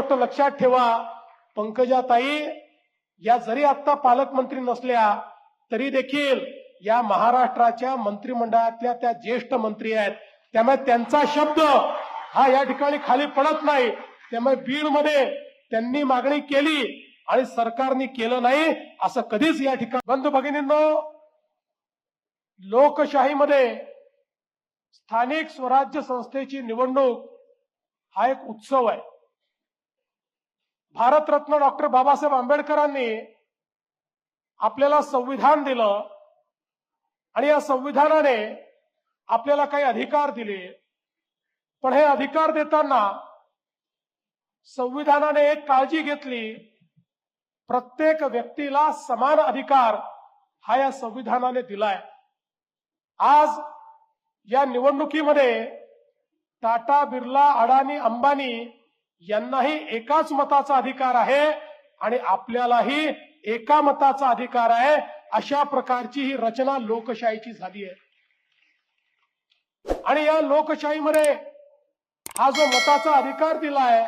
गोष्ट लक्षात ठेवा, पंकजाताई या जरी आता पालकमंत्री नसल्या तरी देखील या महाराष्ट्राच्या मंत्रिमंडळातल्या त्या ज्येष्ठ मंत्री आहेत. त्यामुळे त्यांचा शब्द हा या ठिकाणी खाली पडत नाही. त्यामुळे बीडमध्ये त्यांनी मागणी केली आणि सरकारने केलं नाही असं कधीच या ठिकाणी. बंधू भगिनींनो, लोकशाहीमध्ये स्थानिक स्वराज्य संस्थेची निवडणूक हा एक उत्सव आहे. भारतरत्न डॉक्टर बाबासाहेब आंबेडकरांनी आपल्याला संविधान दिलं आणि या संविधानाने आपल्याला काही अधिकार दिले. पण हे अधिकार देताना संविधानाने एक काळजी घेतली, प्रत्येक व्यक्तीला समान अधिकार हा या संविधानाने दिलाय. आज या निवडणुकीमध्ये टाटा, बिर्ला, अडाणी, अंबानी यांनाही एकाच मताचा अधिकार आहे आणि आपल्यालाही एका मताचा अधिकार आहे. अशा प्रकारची ही रचना लोकशाहीची झाली आहे. आणि या लोकशाहीमध्ये हा जो मताचा अधिकार दिलाय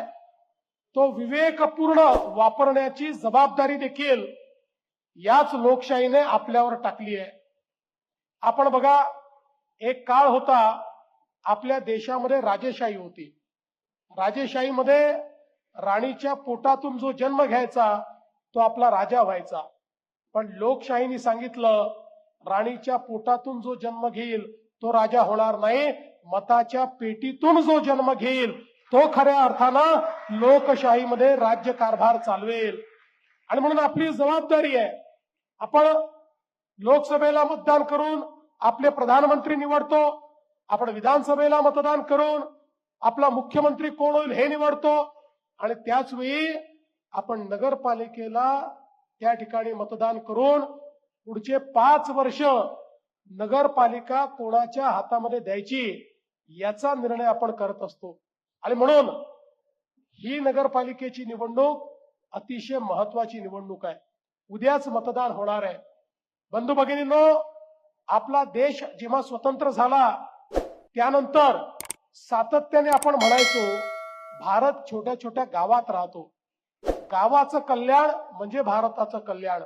तो विवेकपूर्ण वापरण्याची जबाबदारी देखील याच लोकशाहीने आपल्यावर टाकली आहे. आपण बघा, एक काळ होता आपल्या देशामध्ये राजेशाही होती. राजेशाहीमध्ये राणीच्या पोटातून जो जन्म घ्यायचा तो आपला राजा व्हायचा. पण लोकशाहीने सांगितलं, राणीच्या पोटातून जो जन्म घेईल तो राजा होणार नाही, मताच्या पेटीतून जो जन्म घेईल तो खऱ्या अर्थानं लोकशाहीमध्ये राज्यकारभार चालवेल. आणि म्हणून आपली जबाबदारी आहे, आपण लोकसभेला मतदान करून आपले प्रधानमंत्री निवडतो, आपण विधानसभेला मतदान करून आपला मुख्यमंत्री कोण होईल हे निवडतो, आणि त्याच वेळी आपण नगरपालिकेला त्या ठिकाणी मतदान करून पुढचे 5 वर्ष नगरपालिका कोणाच्या हातामध्ये द्यायची याचा निर्णय आपण करत असतो. आणि म्हणून ही नगरपालिकेची निवडणूक अतिशय महत्वाची निवडणूक आहे. उद्याच मतदान होणार आहे. बंधू भगिनींनो, आपला देश जेव्हा स्वतंत्र झाला त्यानंतर सातत्याने आपण म्हणायचो भारत छोट्या छोट्या गावात राहतो. गावाचं कल्याण म्हणजे भारताचं कल्याण,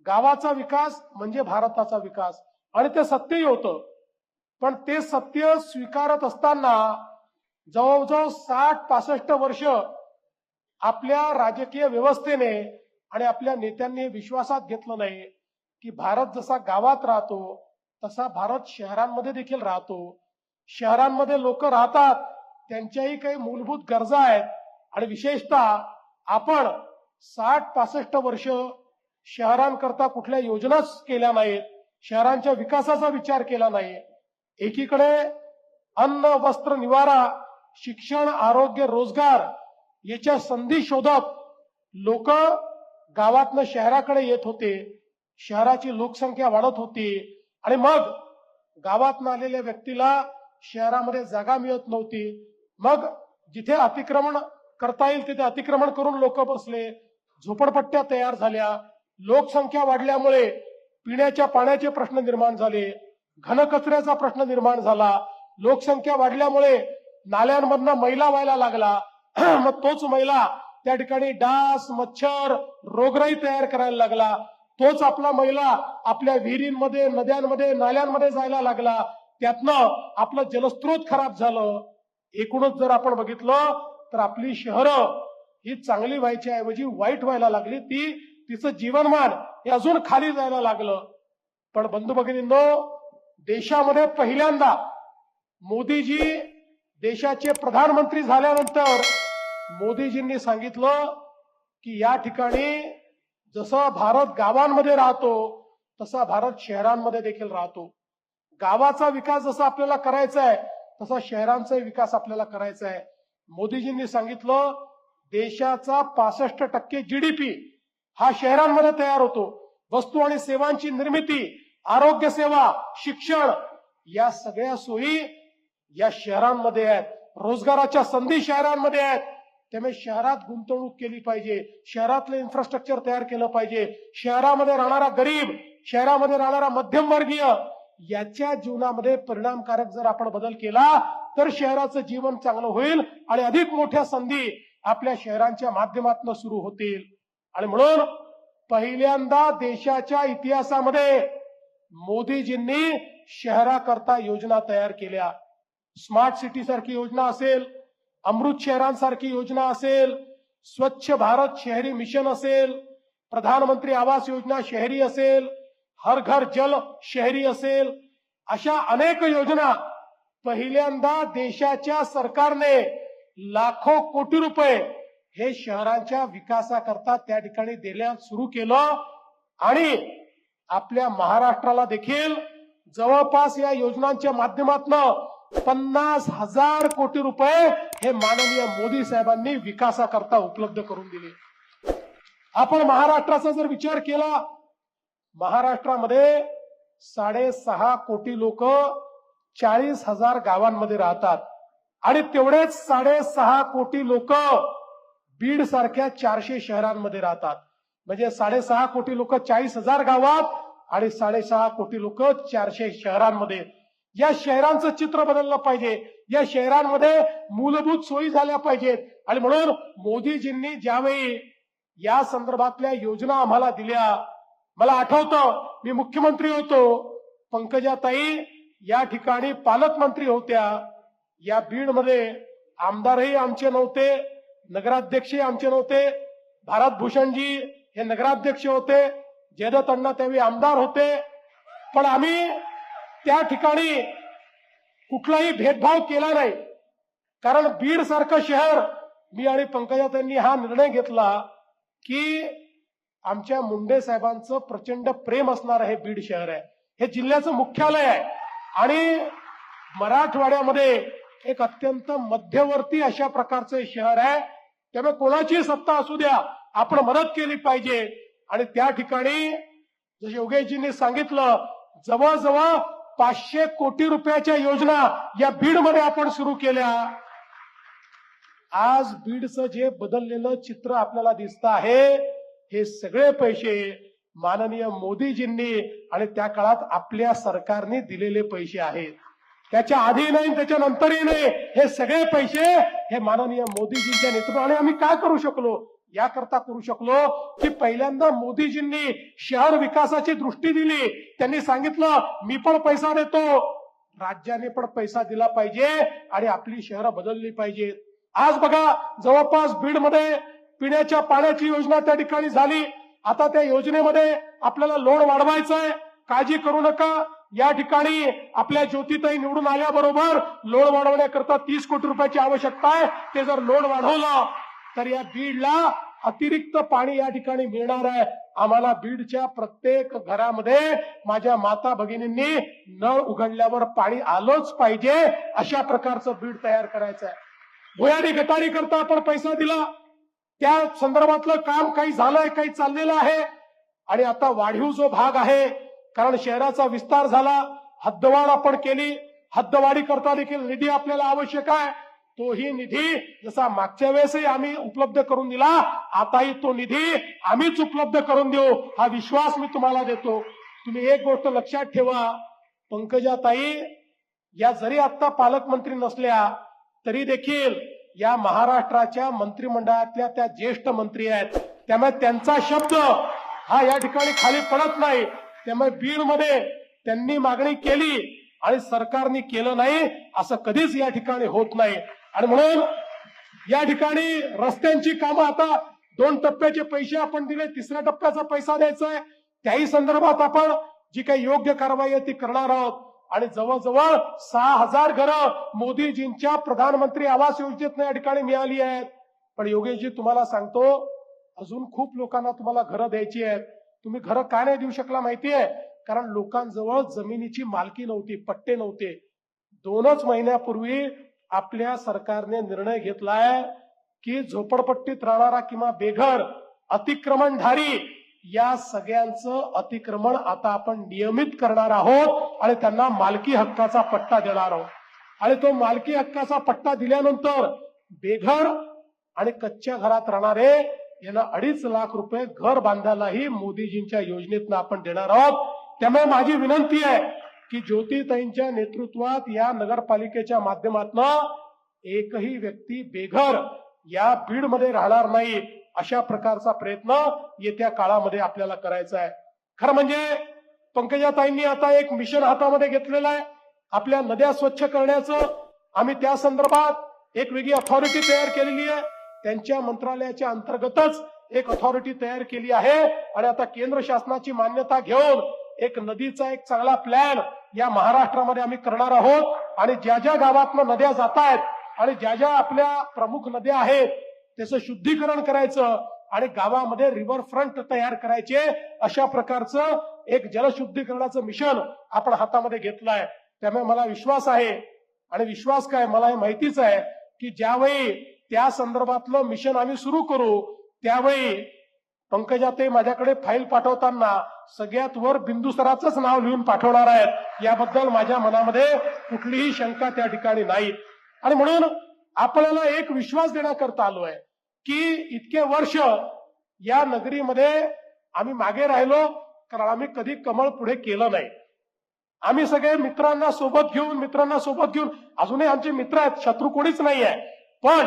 गावाचा विकास म्हणजे भारताचा विकास. आणि ते सत्यही होतं. पण ते सत्य स्वीकारत असताना जवळजवळ 60-65 वर्ष आपल्या राजकीय व्यवस्थेने आणि आपल्या नेत्यांनी विश्वासात घेतलं नाही की भारत जसा गावात राहतो तसा भारत शहरांमध्ये देखील राहतो. शहरांमध्ये लोक राहतात, त्यांच्याही काही मूलभूत गरजा आहेत. आणि विशेषतः आपण 60-65 वर्ष शहरांकरता कुठल्या योजनाच केल्या नाहीत, शहरांच्या विकासाचा विचार केला नाही. एकीकडे अन्न, वस्त्र, निवारा, शिक्षण, आरोग्य, रोजगार याच्या संधी शोधत लोक गावातनं शहराकडे येत होते. शहराची लोकसंख्या वाढत होती आणि मग गावातनं आलेल्या व्यक्तीला शहरामध्ये जागा मिळत नव्हती. मग जिथे अतिक्रमण करता येईल तिथे अतिक्रमण करून लोक बसले, झोपडपट्ट्या तयार झाल्या. लोकसंख्या वाढल्यामुळे पिण्याच्या पाण्याचे प्रश्न निर्माण झाले, घनकचऱ्याचा प्रश्न निर्माण झाला. लोकसंख्या वाढल्यामुळे नाल्यांमधनं मैला व्हायला लागला. मग तोच मैला त्या ठिकाणी डास, मच्छर, रोगराई तयार करायला लागला. तोच आपला मैला आपल्या विहिरींमध्ये, नद्यांमध्ये, नाल्यांमध्ये जायला लागला. त्यातनं आपलं जलस्रोत खराब झालं. एकूणच जर आपण बघितलं तर आपली शहरं ही चांगली व्हायच्या ऐवजी वाईट व्हायला लागली. तिचं जीवनमान हे अजून खाली जायला लागलं. पण बंधू भगिनींनो, देशामध्ये पहिल्यांदा मोदीजी देशाचे प्रधानमंत्री झाल्यानंतर मोदीजींनी सांगितलं की या ठिकाणी जसं भारत गावांमध्ये राहतो तसा भारत शहरांमध्ये देखील राहतो. गावाचा विकास जसा आपल्याला करायचा आहे तसा शहरांचा विकास आपल्याला करायचा आहे. मोदीजींनी सांगितलं देशाचा 65% GDP हा शहरांमध्ये तयार होतो. वस्तू आणि सेवांची निर्मिती, आरोग्य सेवा, शिक्षण या सगळ्या सोयी या शहरांमध्ये आहेत. रोजगाराच्या संधी शहरांमध्ये आहेत. त्यामुळे शहरात गुंतवणूक केली पाहिजे, शहरातलं इन्फ्रास्ट्रक्चर तयार केलं पाहिजे. शहरामध्ये राहणारा गरीब, शहरामध्ये राहणारा मध्यमवर्गीय याच्या जीवनामध्ये परिणामकारक जर आपण बदल केला तर शहराचं जीवन चांगलं होईल आणि अधिक मोठ्या संधी आपल्या शहरांच्या माध्यमातून सुरू होतील. आणि म्हणून पहिल्यांदा देशाच्या इतिहासामध्ये मोदीजींनी शहराकरता योजना तयार केल्या. स्मार्ट सिटी सारखी योजना असेल, अमृत शहरांसारखी योजना असेल, स्वच्छ भारत शहरी मिशन असेल, प्रधानमंत्री आवास योजना शहरी असेल, हर घर जल शहरी असेल, अशा अनेक योजना पहिल्यांदा देशाच्या सरकारने लाखो कोटी रुपये हे शहरांच्या विकासाकरता त्या ठिकाणी देण्यास सुरू केलं. आणि आपल्या महाराष्ट्राला देखील जवळपास या योजनांच्या माध्यमातून 50,000 कोटी रुपये हे माननीय मोदी साहेबांनी विकासाकरता उपलब्ध करून दिले. आपण महाराष्ट्राचा जर विचार केला, महाराष्ट्रामध्ये 6.5 कोटी लोक 40,000 गावांमध्ये राहतात आणि तेवढेच 6.5 कोटी लोक बीड सारख्या 400 शहरांमध्ये राहतात. म्हणजे 6.5 कोटी लोक 40,000 गावात आणि 6.5 कोटी लोक 400 शहरांमध्ये. या शहरांचं चित्र बदललं पाहिजे, या शहरांमध्ये मूलभूत सोयी झाल्या पाहिजेत. आणि म्हणून मोदीजींनी ज्यावेळी या संदर्भातल्या योजना आम्हाला दिल्या, मला आठवतं मी मुख्यमंत्री होतो, पंकजाताई या ठिकाणी पालकमंत्री होत्या. या बीडमध्ये आमदारही आमचे नव्हते, नगराध्यक्षही आमचे नव्हते. भारत भूषणजी हे नगराध्यक्ष होते, जयदत्त अण्णा त्यावेळी आमदार होते. पण आम्ही त्या ठिकाणी कुठलाही भेदभाव केला नाही. कारण बीड सारखं शहर, मी आणि पंकजाताईंनी हा निर्णय घेतला की आमच्या मुंडे साहेबांचं प्रचंड प्रेम असणार हे बीड शहर आहे, हे जिल्ह्याचं मुख्यालय आहे आणि मराठवाड्यामध्ये एक अत्यंत मध्यवर्ती अशा प्रकारचं हे शहर आहे. त्यामुळे कोणाची सत्ता असू द्या, आपण मदत केली पाहिजे. आणि त्या ठिकाणी जसे योगेशजींनी सांगितलं, जवळजवळ 500 कोटी रुपयाच्या योजना या बीडमध्ये आपण सुरू केल्या. आज बीडचं जे बदललेलं चित्र आपल्याला दिसतं आहे, हे सगळे पैसे माननीय मोदीजींनी आणि त्या काळात आपल्या सरकारने दिलेले पैसे आहेत. त्याच्या आधी नाही, त्याच्या नंतरही नाही, हे सगळे पैसे हे माननीय मोदीजींच्या नेतृत्वाने आम्ही काय करू शकलो, याकरता करू शकलो की पहिल्यांदा मोदीजींनी शहर विकासाची दृष्टी दिली. त्यांनी सांगितलं मी पण पैसा देतो, राज्याने पण पैसा दिला पाहिजे आणि आपली शहरं बदलली पाहिजेत. आज बघा, जवळपास बीडमध्ये पिण्याच्या पाण्याची योजना त्या ठिकाणी झाली. आता त्या योजनेमध्ये आपल्याला लोड वाढवायचं आहे, काळजी करू नका. या ठिकाणी आपल्या ज्योतिताई निवडून आल्याबरोबर लोड वाढवण्याकरता 30 कोटी रुपयाची आवश्यकता आहे. ते जर लोड वाढवलं तर या बीडला अतिरिक्त पाणी या ठिकाणी मिळणार आहे. आम्हाला बीडच्या प्रत्येक घरामध्ये माझ्या माता भगिनींनी नळ उघडल्यावर पाणी आलंच पाहिजे, अशा प्रकारचं बीड तयार करायचं आहे. भुयारी गटारी करता आपण पैसा दिला, त्या संदर्भातलं काम काही झालंय, काही चाललेलं आहे. आणि आता वाढीव जो भाग आहे, कारण शहराचा विस्तार झाला, हद्दवाढ आपण केली, हद्दवाढी करता देखील निधी आपल्याला आवश्यक आहे. तोही निधी जसा मागच्या वेळेसही आम्ही उपलब्ध करून दिला, आताही तो निधी आम्हीच उपलब्ध करून देऊ, हा विश्वास मी तुम्हाला देतो. तुम्ही एक गोष्ट लक्षात ठेवा, पंकजाताई या जरी आता पालकमंत्री नसल्या तरी देखील या महाराष्ट्राच्या मंत्रिमंडळातल्या त्या ज्येष्ठ मंत्री आहेत. त्यामुळे त्यांचा शब्द हा या ठिकाणी खाली पडत नाही. त्यामुळे बीडमध्ये त्यांनी मागणी केली आणि सरकारने केलं नाही, असं कधीच या ठिकाणी होत नाही. आणि म्हणून या ठिकाणी रस्त्यांची कामं आता 2 टप्प्याचे पैसे आपण दिले, 3ऱ्या टप्प्याचा पैसा द्यायचा आहे. त्याही संदर्भात आपण जी काही योग्य कारवाई आहे ती करणार आहोत. आणि जवळजवळ 6,000 घरं मोदीजींच्या प्रधानमंत्री आवास योजनेतून या ठिकाणी मिळाली आहेत. पण योगेशजी तुम्हाला सांगतो, अजून खूप लोकांना तुम्हाला घरं द्यायची आहेत. तुम्ही घरं का नाही देऊ शकला माहितीये? कारण लोकांजवळ जमिनीची मालकी नव्हती, पट्टे नव्हते. 2च महिन्यापूर्वी आपल्या सरकारने निर्णय घेतलाय की झोपडपट्टीत राहणारा किंवा बेघर, अतिक्रमणधारी या सगळ्यांचं अतिक्रमण आता आपण नियमित करणार आहोत आणि त्यांना मालकी हक्काचा पट्टा देणार आहोत. आणि तो मालकी हक्काचा पट्टा दिल्यानंतर बेघर आणि कच्च्या घरात राहणारे यांना 2.5 लाख रुपये घर बांधायलाही मोदीजींच्या योजनेतून आपण देणार आहोत. त्यामुळे माझी विनंती आहे की ज्योतिताईंच्या नेतृत्वात या नगरपालिकेच्या माध्यमातून एकही व्यक्ती बेघर या बीडमध्ये राहणार नाही, अशा प्रकारचा प्रयत्न येत्या काळामध्ये आपल्याला करायचा आहे. खरं म्हणजे पंकजाताईंनी आता एक मिशन हातामध्ये घेतलेलं आहे आपल्या नद्या स्वच्छ करण्याचं. आम्ही त्या संदर्भात एक वेगळी अथॉरिटी तयार केलेली आहे. त्यांच्या मंत्रालयाच्या अंतर्गतच एक अथॉरिटी तयार केली आहे आणि आता केंद्र शासनाची मान्यता घेऊन एक नदीचा एक चांगला प्लॅन या महाराष्ट्रामध्ये आम्ही करणार आहोत. आणि ज्या ज्या गावातनं नद्या जात आहेत आणि ज्या ज्या आपल्या प्रमुख नद्या आहेत त्याचं शुद्धीकरण करायचं आणि गावामध्ये रिव्हर फ्रंट तयार करायचे, अशा प्रकारचं एक जलशुद्धीकरणाचं मिशन आपण हातामध्ये घेतलं आहे. त्यामुळे मला विश्वास आहे, आणि विश्वास काय मला हे माहितीच आहे की ज्यावेळी त्या संदर्भातलं मिशन आम्ही सुरू करू त्यावेळी पंकजाताई माझ्याकडे फाईल पाठवताना सगळ्यात वर बिंदुसराचंच नाव लिहून पाठवणार आहेत, याबद्दल माझ्या मनामध्ये कुठलीही शंका त्या ठिकाणी नाही. आणि म्हणून आपल्याला एक विश्वास देण्याकरता आलो आहे की इतके वर्ष या नगरीमध्ये आम्ही मागे राहिलो कारण आम्ही कधी कमळ पुढे केलं नाही. आम्ही सगळे मित्रांना सोबत घेऊन अजूनही आमचे मित्र आहेत, शत्रू कोणीच नाही आहे. पण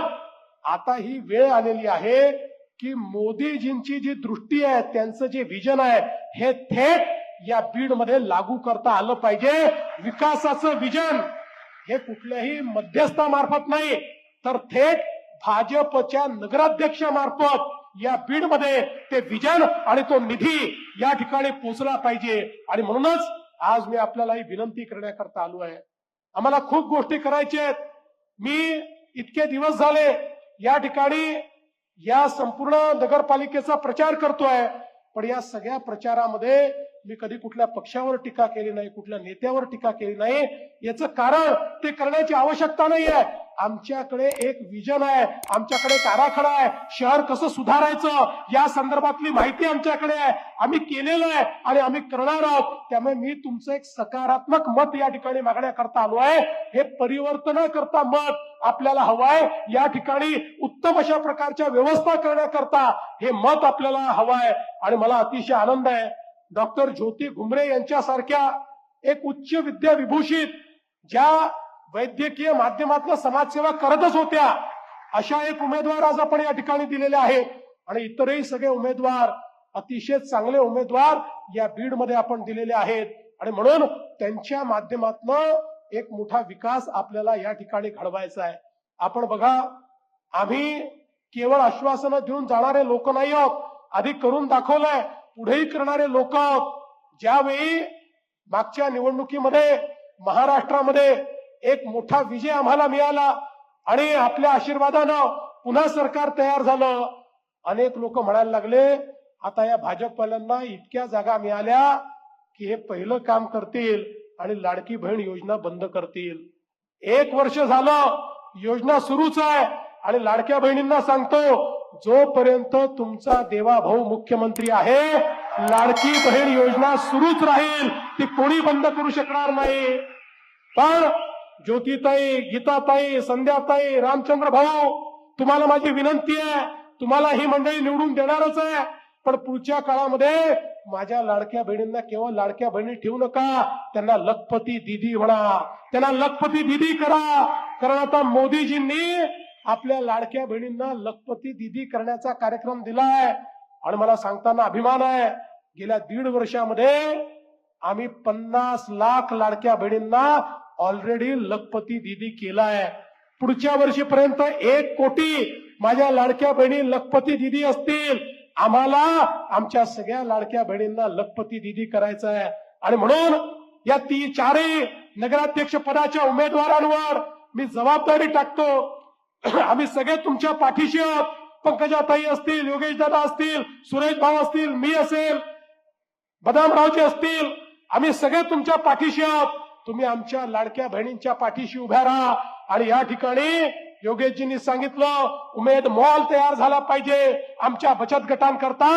आता ही वेळ आलेली आहे की मोदीजींची जी दृष्टी आहे, त्यांचं जे विजन आहे, हे थेट या बीडमध्ये लागू करता आलं पाहिजे. विकासाचं विजन हे कुठल्याही मध्यस्थामार्फत नाही तर थेट भाजपच्या नगराध्यक्षामार्फत या बीडमध्ये ते विजन आणि तो निधी या ठिकाणी पोहोचला पाहिजे. आणि म्हणूनच आज मी आपल्याला ही विनंती करण्याकरता आलो आहे. आम्हाला खूप गोष्टी करायच्या आहेत. मी इतके दिवस झाले या ठिकाणी या संपूर्ण नगरपालिकेचा प्रचार करतोय, पण या सगळ्या प्रचारामध्ये मी कधी कुठल्या पक्षावर टीका केली नाही, कुठल्या नेत्यावर टीका केली नाही. याचं कारण ते करण्याची आवश्यकता नाही आहे. आमच्याकडे एक विजन आहे, आमच्याकडे एक आराखडा आहे. शहर कसं सुधारायचं या संदर्भातली माहिती आमच्याकडे आहे, आम्ही केलेलं आहे आणि आम्ही करणार आहोत. त्यामुळे मी तुमचं एक सकारात्मक मत या ठिकाणी मागण्याकरता आलो आहे. हे परिवर्तन करता मत आपल्याला हवंय. या ठिकाणी उत्तम अशा प्रकारच्या व्यवस्था करण्याकरता हे मत आपल्याला हवंय. आणि मला अतिशय आनंद आहे डॉक्टर ज्योती घुमरे यांच्यासारख्या एक उच्च विद्या विभूषित, ज्या वैद्यकीय माध्यमातून समाजसेवा करतच होत्या, अशा एक उमेदवार आज आपण या ठिकाणी दिलेले आहेत. आणि इतरही सगळे उमेदवार, अतिशय चांगले उमेदवार या बीडमध्ये आपण दिलेले आहेत. आणि म्हणून त्यांच्या माध्यमातून एक मोठा विकास आपल्याला या ठिकाणी घडवायचा आहे. आपण बघा, आम्ही केवळ आश्वासनं देऊन जाणारे लोक नाही आहोत, आधी करून दाखवलंय, पुढेही करणारे लोक आहोत. ज्यावेळी मागच्या निवडणुकीमध्ये महाराष्ट्रामध्ये एक मोठा विजय आम्हाला मिळाला आणि आपल्या आशीर्वादानं पुन्हा सरकार तयार झालं, अनेक लोक म्हणायला लागले आता या भाजपवाल्यांना इतक्या जागा मिळाल्या की हे पहिलं काम करतील आणि लाडकी बहीण योजना बंद करतील. 1 वर्ष झालं, योजना सुरूच आहे. आणि लाडक्या बहिणींना सांगतो, जोपर्यंत तुमचा देवाभाऊ मुख्यमंत्री आहे, लाडकी बहीण योजना सुरूच राहील, ती कोणी बंद करू शकणार नाही. पण ज्योतिताई, गीताताई, संध्याताई, रामचंद्र भाऊ, तुम्हाला माझी विनंती आहे, तुम्हाला ही मंडळी निवडून देणारच आहे, पण पुढच्या काळामध्ये माझ्या लाडक्या बहिणींना केवळ लाडक्या बहिणी ठेवू नका, त्यांना लखपती दीदी म्हणा, त्यांना लखपती दीदी करा. कारण आता मोदीजींनी आपल्या लाडक्या बहिणींना लखपती दीदी करण्याचा कार्यक्रम दिलाय. आणि मला सांगताना अभिमान आहे, गेल्या 1.5 वर्षामध्ये आम्ही 50 लाख लाडक्या बहिणींना ऑलरेडी लखपती दीदी केलाय. पुढच्या वर्षीपर्यंत 1 कोटी माझ्या लाडक्या बहिणी लखपती दीदी असतील. आम्हाला आमच्या सगळ्या लाडक्या बहिणींना लखपती दीदी करायचं आहे. आणि म्हणून या 4 नगराध्यक्ष पदाच्या उमेदवारांवर मी जबाबदारी टाकतो. आम्ही सगळे तुमच्या पाठीशी आहोत. पंकजाताई असतील, योगेश दादा असतील, सुरेश भाऊ असतील, मी असेल, बदामरावजी असतील, आम्ही सगळे तुमच्या पाठीशी आहोत. तुम्ही आमच्या लाडक्या बहिणींच्या पाठीशी उभ्या राहा. आणि या ठिकाणी योगेशजींनी सांगितलं, उमेद मॉल तयार झाला पाहिजे. आमच्या बचत गटांकरता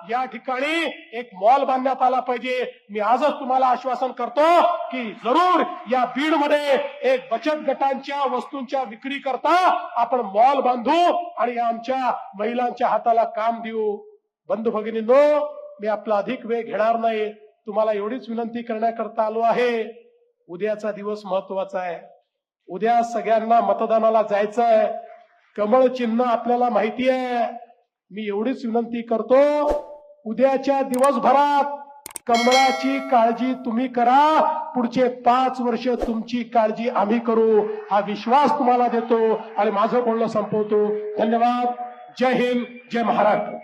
या ठिकाणी एक मॉल बांधण्यात आला पाहिजे. मी आजच तुम्हाला आश्वासन करतो की जरूर या बीडमध्ये एक बचत गटांच्या वस्तूंच्या विक्री करता आपण मॉल बांधू आणि या आमच्या महिलांच्या हाताला काम देऊ. बंधू भगिनींनो, मी आपला अधिक वेळ घेणार नाही. तुम्हाला एवढीच विनंती करण्याकरता आलो आहे. उद्याचा दिवस महत्वाचा आहे. उद्या सगळ्यांना मतदानाला जायचं आहे. कमळ चिन्ह आपल्याला माहिती आहे. मी एवढीच विनंती करतो, उद्याच्या दिवसभरात कमळाची काळजी तुम्ही करा, पुढचे 5 वर्ष तुमची काळजी आम्ही करू, हा विश्वास तुम्हाला देतो आणि माझं बोलणं संपवतो. धन्यवाद. जय हिंद, जय महाराष्ट्र.